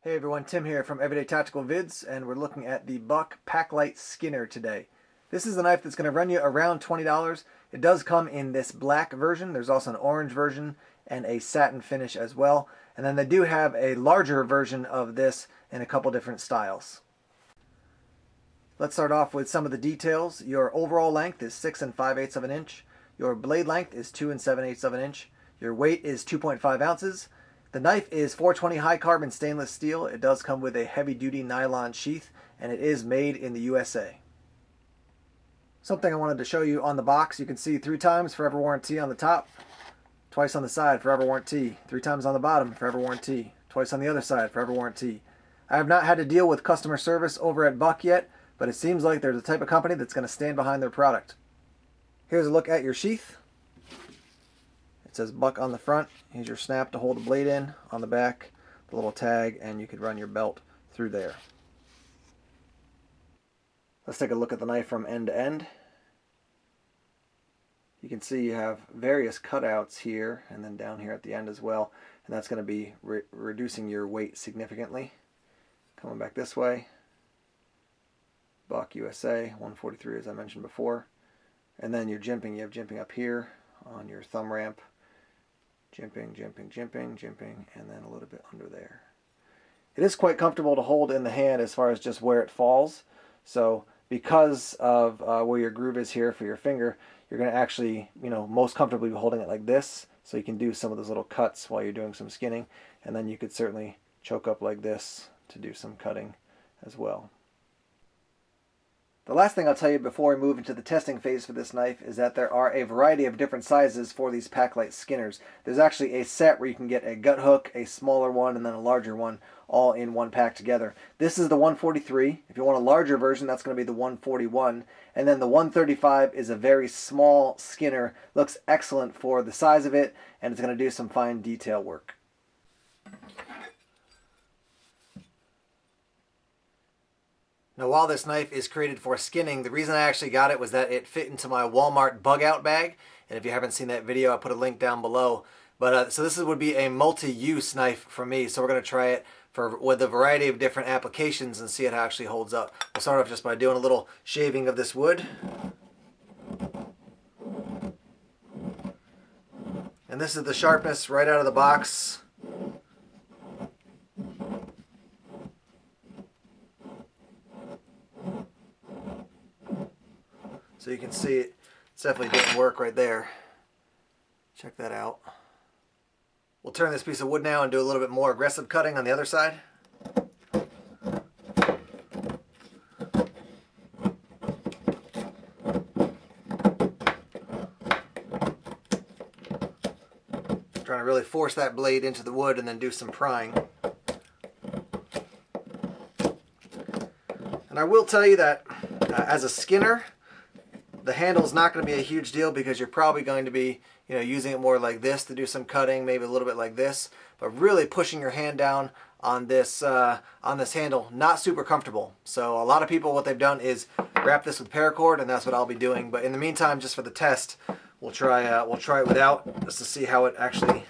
Hey everyone, Tim here from Everyday Tactical Vids, and we're looking at the Buck PakLite Skinner today. This is a knife that's going to run you around $20. It does come in this black version. There's also an orange version and a satin finish as well. And then they do have a larger version of this in a couple different styles. Let's start off with some of the details. Your overall length is 6 5/8 of an inch. Your blade length is 2 7/8 of an inch. Your weight is 2.5 ounces. The knife is 420 high carbon stainless steel. It does come with a heavy duty nylon sheath, and it is made in the USA. Something I wanted to show you on the box, you can see 3 times forever warranty on the top, twice on the side, forever warranty, 3 times on the bottom, forever warranty, twice on the other side, forever warranty. I have not had to deal with customer service over at Buck yet, but it seems like they're the type of company that's going to stand behind their product. Here's a look at your sheath. It says Buck on the front. Here's your snap to hold the blade in. On the back, the little tag, and you could run your belt through there. Let's take a look at the knife from end to end. You can see you have various cutouts here and then down here at the end as well, and that's going to be reducing your weight significantly. Coming back this way, Buck USA 143 as I mentioned before, and then your jimping. You have jimping up here on your thumb ramp. Jimping, jimping, jimping, jimping, and then a little bit under there. It is quite comfortable to hold in the hand as far as just where it falls. So because of where your groove is here for your finger, you're going to actually, most comfortably be holding it like this. So you can do some of those little cuts while you're doing some skinning. And then you could certainly choke up like this to do some cutting as well. The last thing I'll tell you before we move into the testing phase for this knife is that there are a variety of different sizes for these PakLite Skinners. There's actually a set where you can get a gut hook, a smaller one, and then a larger one, all in one pack together. This is the 143. If you want a larger version, that's going to be the 141. And then the 135 is a very small Skinner. Looks excellent for the size of it, and it's going to do some fine detail work. Now, while this knife is created for skinning, the reason I actually got it was that it fit into my Walmart bug out bag. And if you haven't seen that video, I'll put a link down below. But so this would be a multi-use knife for me. So we're going to try it with a variety of different applications and see how it actually holds up. We'll start off just by doing a little shaving of this wood. And this is the sharpness right out of the box. So you can see it's definitely didn't work right there. Check that out. We'll turn this piece of wood now and do a little bit more aggressive cutting on the other side. Trying to really force that blade into the wood and then do some prying. And I will tell you that as a skinner, the handle's not going to be a huge deal because you're probably going to be, using it more like this to do some cutting, maybe a little bit like this. But really pushing your hand down on this handle, not super comfortable. So a lot of people, what they've done is wrap this with paracord, and that's what I'll be doing. But in the meantime, just for the test, we'll try it without, just to see how it actually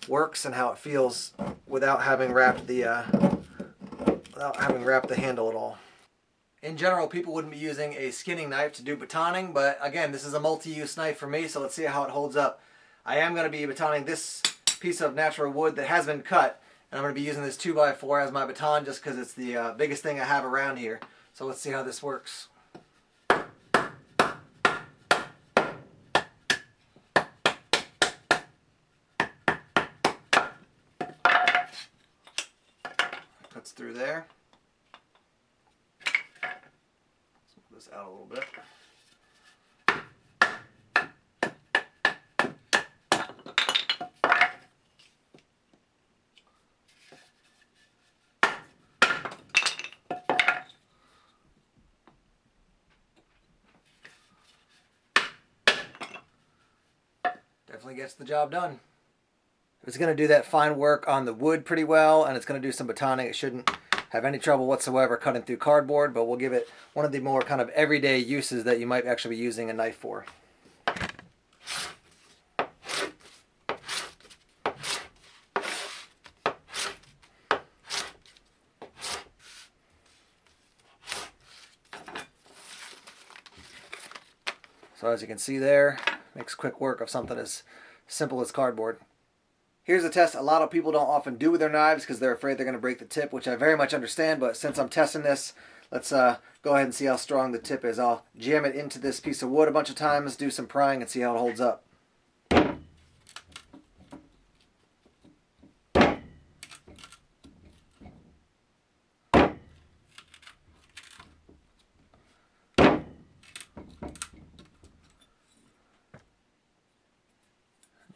works and how it feels without having wrapped the handle at all. In general, people wouldn't be using a skinning knife to do batoning, but again, this is a multi-use knife for me, so let's see how it holds up. I am going to be batoning this piece of natural wood that has been cut, and I'm going to be using this 2x4 as my baton just because it's the biggest thing I have around here. So let's see how this works. Cuts through there. This out a little bit. Definitely gets the job done. It's going to do that fine work on the wood pretty well, and it's going to do some batoning. It shouldn't have any trouble whatsoever cutting through cardboard, but we'll give it one of the more kind of everyday uses that you might actually be using a knife for. So as you can see there, makes quick work of something as simple as cardboard. Here's a test a lot of people don't often do with their knives because they're afraid they're going to break the tip, which I very much understand, but since I'm testing this, let's go ahead and see how strong the tip is. I'll jam it into this piece of wood a bunch of times, do some prying, and see how it holds up.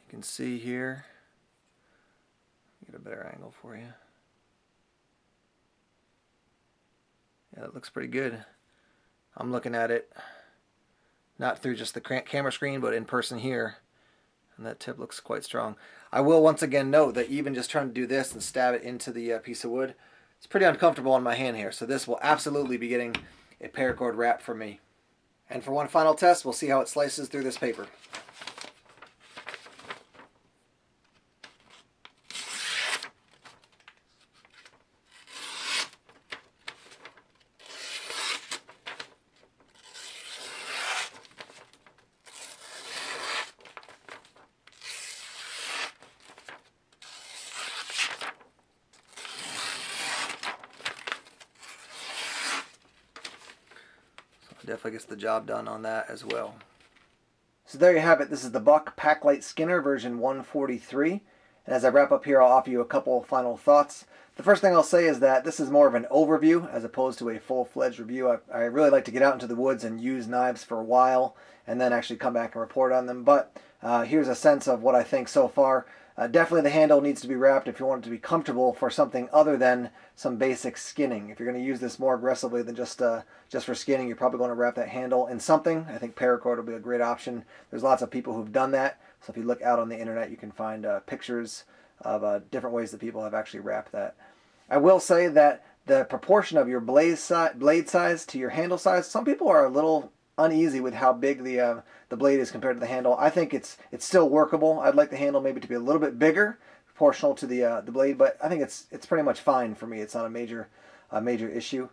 You can see here, get a better angle for you. Yeah, it looks pretty good. I'm looking at it not through just the camera screen, but in person here, and that tip looks quite strong. I will once again note that even just trying to do this and stab it into the piece of wood, it's pretty uncomfortable on my hand here, so this will absolutely be getting a paracord wrap from me. And for one final test, we'll see how it slices through this paper. Definitely gets the job done on that as well. So there you have it. This is the Buck PakLite Skinner version 143. And as I wrap up here, I'll offer you a couple final thoughts. The first thing I'll say is that this is more of an overview as opposed to a full-fledged review. I really like to get out into the woods and use knives for a while and then actually come back and report on them. But here's a sense of what I think so far. Definitely the handle needs to be wrapped if you want it to be comfortable for something other than some basic skinning. If you're going to use this more aggressively than just for skinning, you're probably going to wrap that handle in something. I think paracord will be a great option. There's lots of people who've done that. So if you look out on the internet, you can find pictures of different ways that people have actually wrapped that. I will say that the proportion of your blade size to your handle size, some people are a little uneasy with how big the blade is compared to the handle. I think it's still workable. I'd like the handle maybe to be a little bit bigger, proportional to the blade, but I think it's pretty much fine for me. It's not a major issue.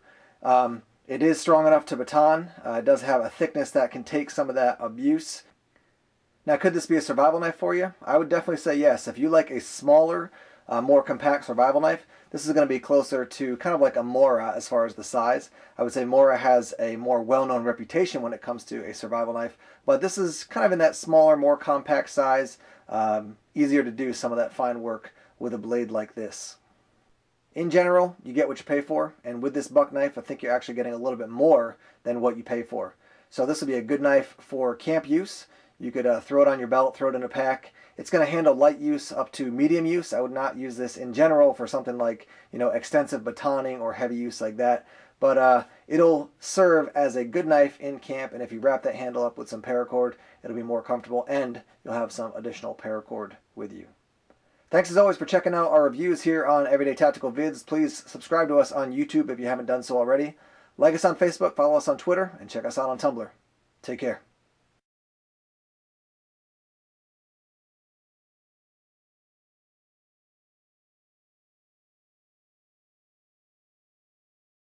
It is strong enough to baton. It does have a thickness that can take some of that abuse. Now, could this be a survival knife for you? I would definitely say yes. If you like a smaller, more compact survival knife, this is going to be closer to kind of like a Mora as far as the size. I would say Mora has a more well-known reputation when it comes to a survival knife, but this is kind of in that smaller, more compact size, easier to do some of that fine work with a blade like this. In general, you get what you pay for, and with this Buck knife, I think you're actually getting a little bit more than what you pay for. So this would be a good knife for camp use. You could throw it on your belt, throw it in a pack. It's going to handle light use up to medium use. I would not use this in general for something like, extensive batoning or heavy use like that. But it'll serve as a good knife in camp, and if you wrap that handle up with some paracord, it'll be more comfortable, and you'll have some additional paracord with you. Thanks as always for checking out our reviews here on Everyday Tactical Vids. Please subscribe to us on YouTube if you haven't done so already. Like us on Facebook, follow us on Twitter, and check us out on Tumblr. Take care.